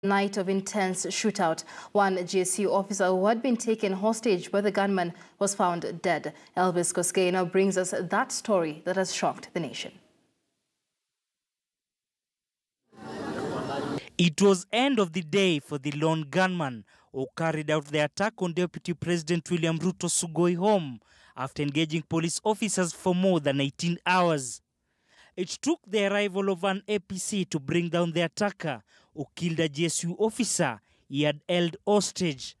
Night of intense shootout. One GSU officer who had been taken hostage by the gunman was found dead. Elvis Koskei now brings us that story that has shocked the nation. It was end of the day for the lone gunman who carried out the attack on Deputy President William Ruto Sugoi home after engaging police officers for more than 18 hours. It took the arrival of an APC to bring down the attacker who killed a GSU officer he had held hostage.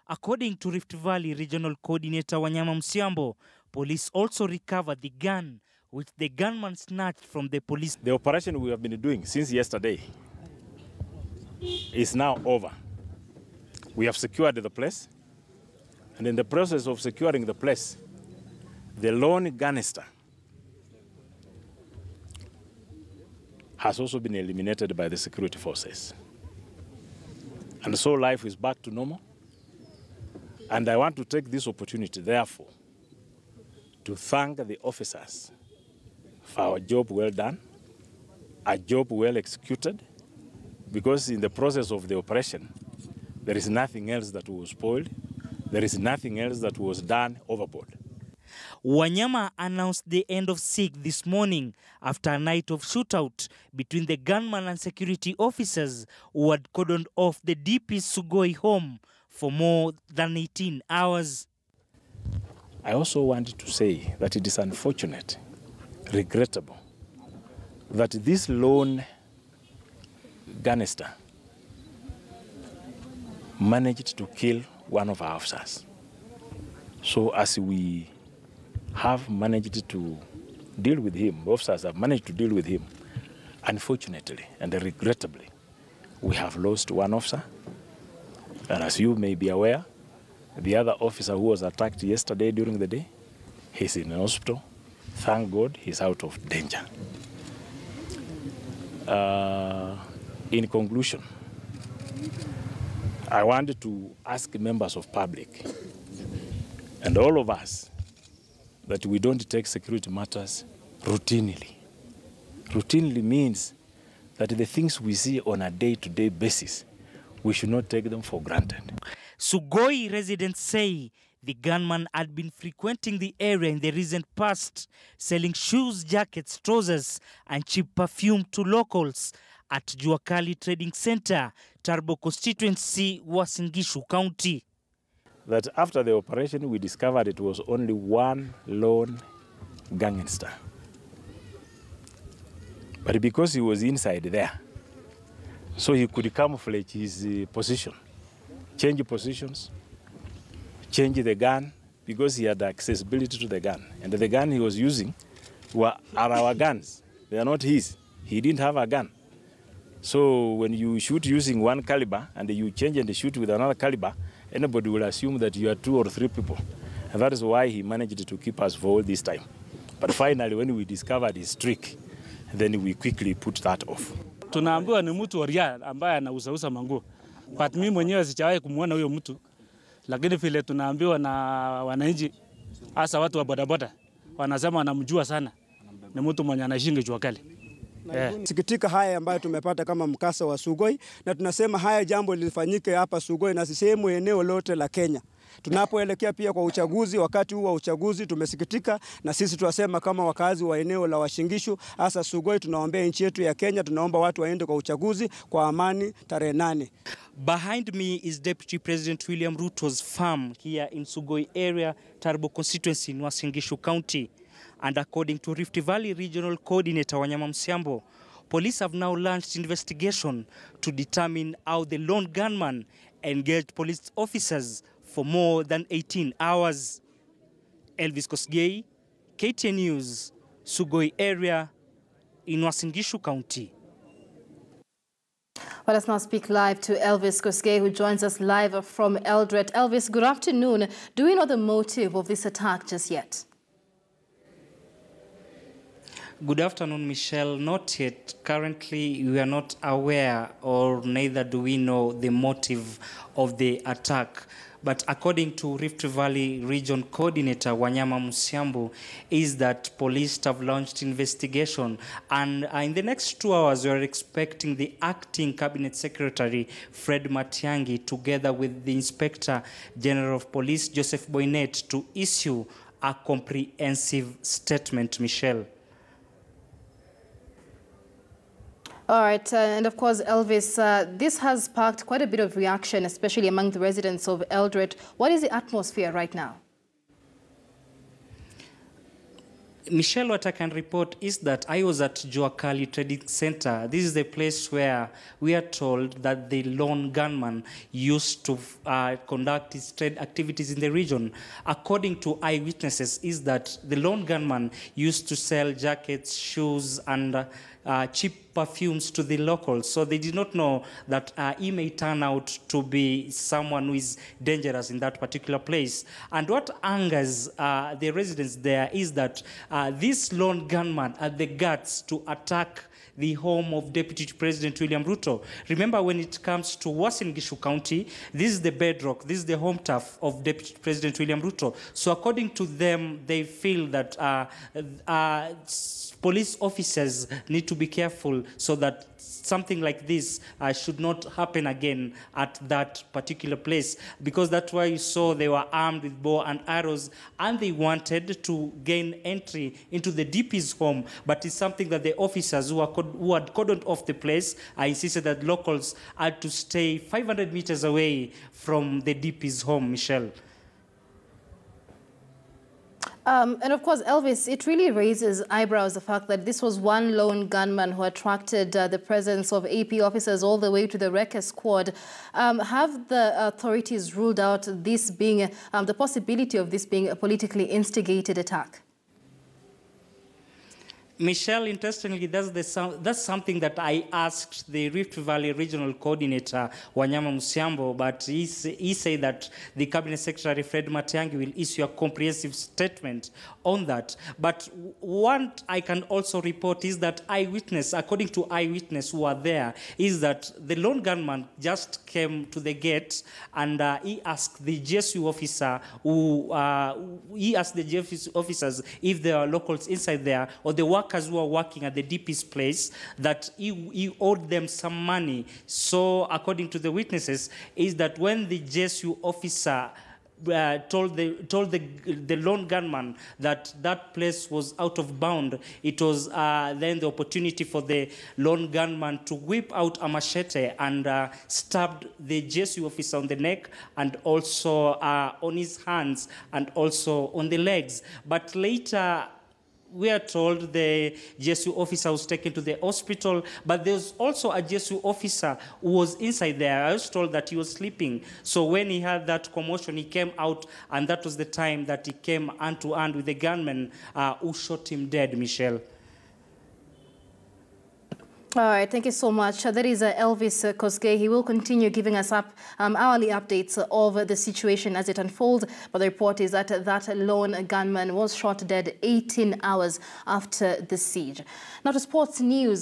According to Rift Valley Regional Coordinator Wanyama Msiambo, police also recovered the gun which the gunman snatched from the police. The operation we have been doing since yesterday is now over. We have secured the place, and in the process of securing the place, the lone gunster has also been eliminated by the security forces. And so life is back to normal. And I want to take this opportunity, therefore, to thank the officers for a job well done, a job well executed, because in the process of the operation, there is nothing else that was spoiled, there is nothing else that was done overboard. Wanyama announced the end of siege this morning after a night of shootout between the gunman and security officers who had cordoned off the DP Sugoi home for more than 18 hours. I also wanted to say that it is unfortunate, regrettable, that this lone gunster managed to kill one of our officers. So as we have managed to deal with him, officers have managed to deal with him, unfortunately and regrettably, we have lost one officer. And as you may be aware, the other officer who was attacked yesterday during the day, he's in an hospital. Thank God he's out of danger. In conclusion, I wanted to ask members of public and all of us that we don't take security matters routinely. Routinely means that the things we see on a day-to-day basis, we should not take them for granted. Sugoi residents say the gunman had been frequenting the area in the recent past, selling shoes, jackets, trousers, and cheap perfume to locals at Juakali Trading Center, Turbo constituency, Uasin Gishu County. That after the operation, we discovered it was only one lone gangster. But because he was inside there, so he could camouflage his position, change positions, change the gun, because he had accessibility to the gun. And the gun he was using are our guns. They are not his. He didn't have a gun. So when you shoot using one caliber and you change and shoot with another caliber, anybody will assume that you are 2 or 3 people. And that is why he managed to keep us for all this time. But finally, when we discovered his trick, then we quickly put that off. Tunaambiwa ni mtu oria ambaye anauza manguo. But mimi mwenyewe sijawahi kumuona huyo mtu. Lakini vile tunaambiwa na wananchi, hasa watu wa bodaboda, wanasema wanamjua sana. Ni mtu mwenye anashinga Juakali. Sikitika haya ambayo tumepata kama mkasa wa Sugoi, na tunasema haya jambo lilifanyike hapa Sugoi na sehemu eneo lote la Kenya. Tunapoelekea pia kwa uchaguzi, wakati huu wa uchaguzi tumesikitika, na sisi tunasema kama wakazi wa eneo la Uasin Gishu hasa Sugoi, tunaombea nchi yetu ya Kenya, tunaomba watu waende kwa uchaguzi kwa amani tarehe 8. Behind me is Deputy President William Ruto's farm here in Sugoi area, Turbo constituency in Uasin Gishu County. And according to Rift Valley Regional Coordinator Wanyama Msiambo, police have now launched investigation to determine how the lone gunman engaged police officers for more than 18 hours. Elvis Koskei, KTN News, Sugoi area in Uasin Gishu County. Let us now speak live to Elvis Koskei, who joins us live from Eldoret. Elvis, good afternoon. Do we know the motive of this attack just yet? Good afternoon, Michelle. Not yet. Currently, we are not aware, or neither do we know the motive of the attack. But according to Rift Valley Region Coordinator Wanyama Musiambo, is that police have launched investigation, and in the next 2 hours we are expecting the acting Cabinet Secretary Fred Matiang'i together with the Inspector General of Police Joseph Boynet to issue a comprehensive statement, Michelle. All right, and of course, Elvis, this has sparked quite a bit of reaction, especially among the residents of Eldoret. What is the atmosphere right now? Michelle, what I can report is that I was at Juakali Trading Center. This is the place where we are told that the lone gunman used to conduct his trade activities in the region. According to eyewitnesses, is that the lone gunman used to sell jackets, shoes, and cheap perfumes to the locals. So they did not know that he may turn out to be someone who is dangerous in that particular place. And what angers the residents there is that this lone gunman had the guts to attack the home of Deputy President William Ruto. Remember, when it comes to Uasin Gishu County, this is the bedrock, this is the home turf of Deputy President William Ruto. So according to them, they feel that police officers need to be careful so that something like this should not happen again at that particular place, because that's why you saw they were armed with bow and arrows and they wanted to gain entry into the DP's home. But it's something that the officers who had cordoned off the place insisted that locals had to stay 500 meters away from the DP's home, Michelle. And of course, Elvis, it really raises eyebrows, the fact that this was one lone gunman who attracted the presence of AP officers all the way to the wrecker squad. Have the authorities ruled out this being, the possibility of this being a politically instigated attack? Michelle, interestingly, that's something that I asked the Rift Valley Regional Coordinator, Wanyama Musiambo, but he said that the Cabinet Secretary, Fred Matiang'i, will issue a comprehensive statement on that. But what I can also report is that according to eyewitness who are there, is that the lone gunman just came to the gate and he asked the GSU officer, he asked the GSU officers if there are locals inside there or the workers who are working at the DP's place, that he owed them some money. So according to the witnesses, is that when the GSU officer told the lone gunman that that place was out of bound, it was then the opportunity for the lone gunman to whip out a machete and stabbed the GSU officer on the neck and also on his hands and also on the legs. But later, we are told the GSU officer was taken to the hospital, but there's also a GSU officer who was inside there. I was told that he was sleeping. So when he had that commotion, he came out, and that was the time that he came hand to hand with the gunman who shot him dead, Michelle. All right, thank you so much. That is Elvis Kosgei. He will continue giving us hourly updates of the situation as it unfolds. But the report is that that lone gunman was shot dead 18 hours after the siege. Now to sports news.